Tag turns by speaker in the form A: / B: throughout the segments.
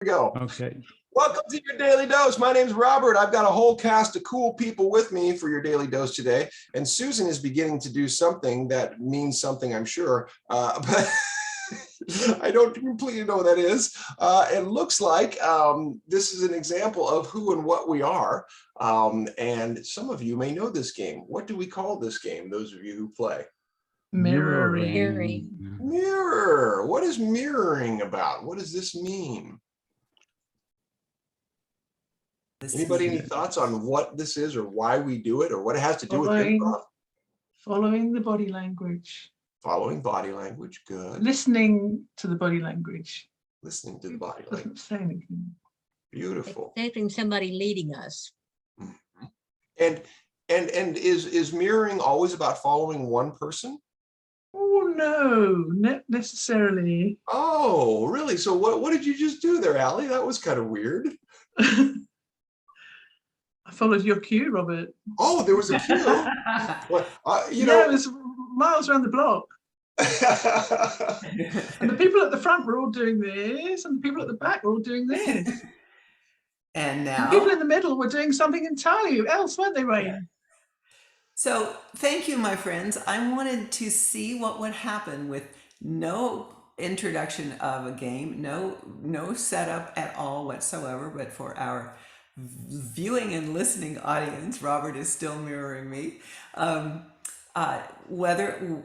A: we go.
B: Okay.
A: Welcome to your Daily Dose. My name's Robert. I've got a whole cast of cool people with me for your Daily Dose today. And Susan is beginning to do something that means something, I'm sure. But I don't completely know what that is. It looks like this is an example of who and what we are. And some of you may know this game. What do we call this game, those of you who play?
B: Mirroring.
A: Mirror. What is mirroring about? What does this mean? Anybody any thoughts on what this is or why we do it or what it has to do with improv?
C: Following the body language.
A: Following body language, good.
C: Listening to the body language.
A: Listening to the body
C: Doesn't
A: language.
C: say anything.
A: Beautiful.
D: Accepting somebody leading us.
A: Mhm. And is mirroring always about following one person?
C: Oh no, not necessarily.
A: Oh, really? So what did you just do there, Allie? That was kind of weird.
C: I followed your cue, Robert.
A: Oh, there was a cue. Well,
C: It was miles around the block. And the people at the front were all doing this, and the people at the back were all doing this.
E: And now
C: And people in the middle were doing something entirely else, weren't they, Wayne?
E: So thank you, my friends. I wanted to see what would happen with no introduction of a game, no setup at all whatsoever, but for our viewing and listening audience, Robert is still mirroring me, whether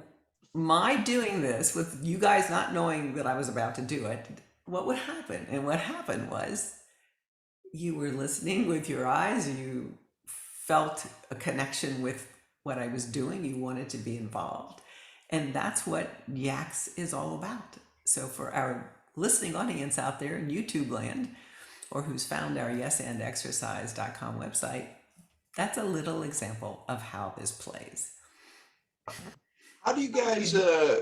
E: my doing this with you guys not knowing that I was about to do it, what would happen? And what happened was you were listening with your eyes, you felt a connection with what I was doing, you wanted to be involved. And that's what Yaks is all about. So for our listening audience out there in YouTube land, or who's found our yesandexercise.com website, that's a little example of how this plays.
A: How do you guys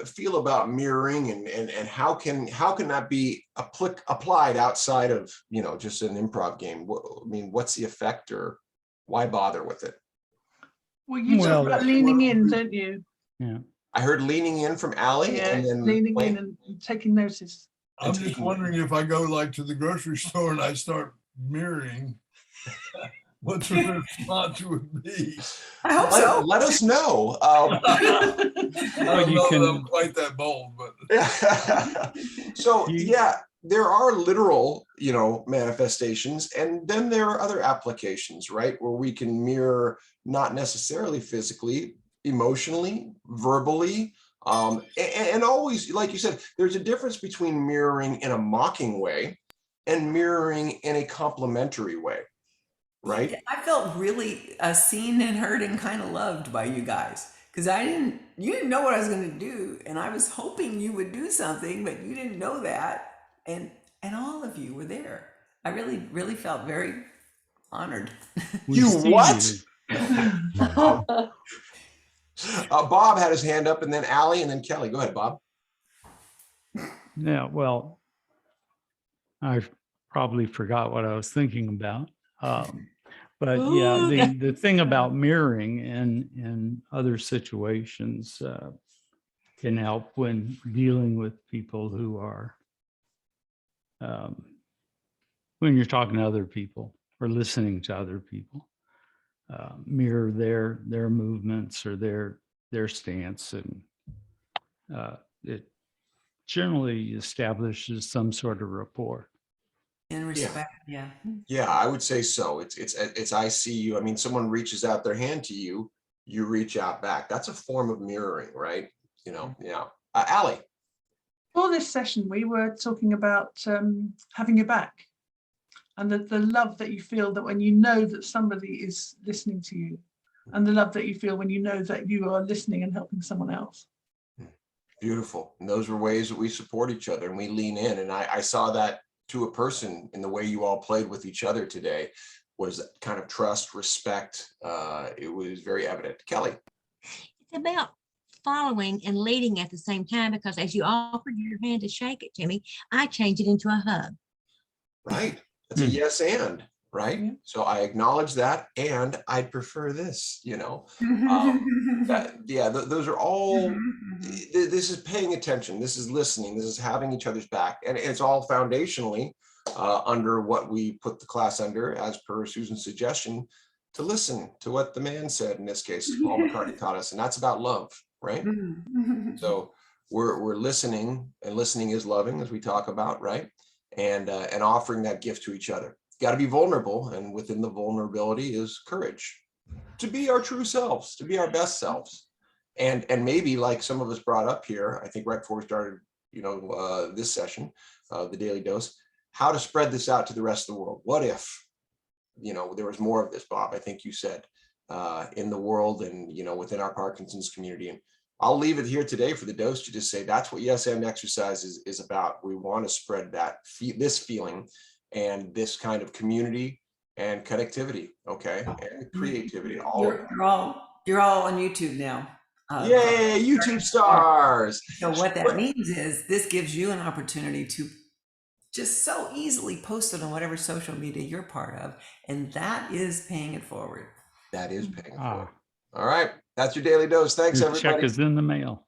A: feel about mirroring and how can that be applied outside of, just an improv game? What's the effect or why bother with it?
C: Well, you talk about leaning in, don't you?
B: Yeah.
A: I heard leaning in from Allie.
C: Yeah,
A: and then
C: leaning in and taking notice.
F: I'm just wondering if I go to the grocery store and I start mirroring, what the response would be.
E: I hope so.
A: Let us know.
F: I don't know that I'm quite that bold, but.
A: So there are literal, manifestations, and then there are other applications, right? Where we can mirror, not necessarily physically, emotionally, verbally, and always, like you said, there's a difference between mirroring in a mocking way and mirroring in a complimentary way, right?
E: I felt really seen and heard and kind of loved by you guys, because you didn't know what I was going to do, and I was hoping you would do something, but you didn't know that, and all of you were there. I really, really felt very honored.
A: You what? Bob had his hand up, and then Allie, and then Kelly. Go ahead, Bob.
B: Yeah, well, I probably forgot what I was thinking about. But yeah, the thing about mirroring in other situations can help when dealing with people who are, when you're talking to other people or listening to other people. Mirror their movements or their stance, and it generally establishes some sort of rapport.
E: In respect, yeah.
A: Yeah, I would say so. It's I see you. Someone reaches out their hand to you, you reach out back. That's a form of mirroring, right? Yeah. Allie.
C: For this session, we were talking about having your back. And the love that you feel that when you know that somebody is listening to you, and the love that you feel when you know that you are listening and helping someone else.
A: Beautiful. And those are ways that we support each other and we lean in. And I saw that to a person in the way you all played with each other today, was kind of trust, respect. It was very evident. Kelly.
D: It's about following and leading at the same time, because as you offered your hand to shake it to me, I changed it into a hug.
A: Right. It's a yes and, right?
C: Yeah.
A: So I acknowledge that, and I'd prefer this, those are all, this is paying attention, this is listening, this is having each other's back, and it's all foundationally under what we put the class under, as per Susan's suggestion, to listen to what the man said. In this case, Paul McCartney taught us, and that's about love, right? So we're listening, and listening is loving, as we talk about, right? And offering that gift to each other. Got to be vulnerable, and within the vulnerability is courage to be our true selves, to be our best selves. And maybe, like some of us brought up here, I think right before we started, this session, the Daily Dose, how to spread this out to the rest of the world. What if, there was more of this, Bob, I think you said, in the world and, within our Parkinson's community. And I'll leave it here today for the dose to just say that's what Yes and Exercise is about. We want to spread this feeling and this kind of community and connectivity, okay, and creativity.
E: You're all on YouTube now.
A: Yay, YouTube stars.
E: So what that means is this gives you an opportunity to just so easily post it on whatever social media you're part of, and that is paying it forward.
A: That is paying it forward. All right, that's your Daily Dose. Thanks,
B: Your
A: everybody.
B: check is in the mail.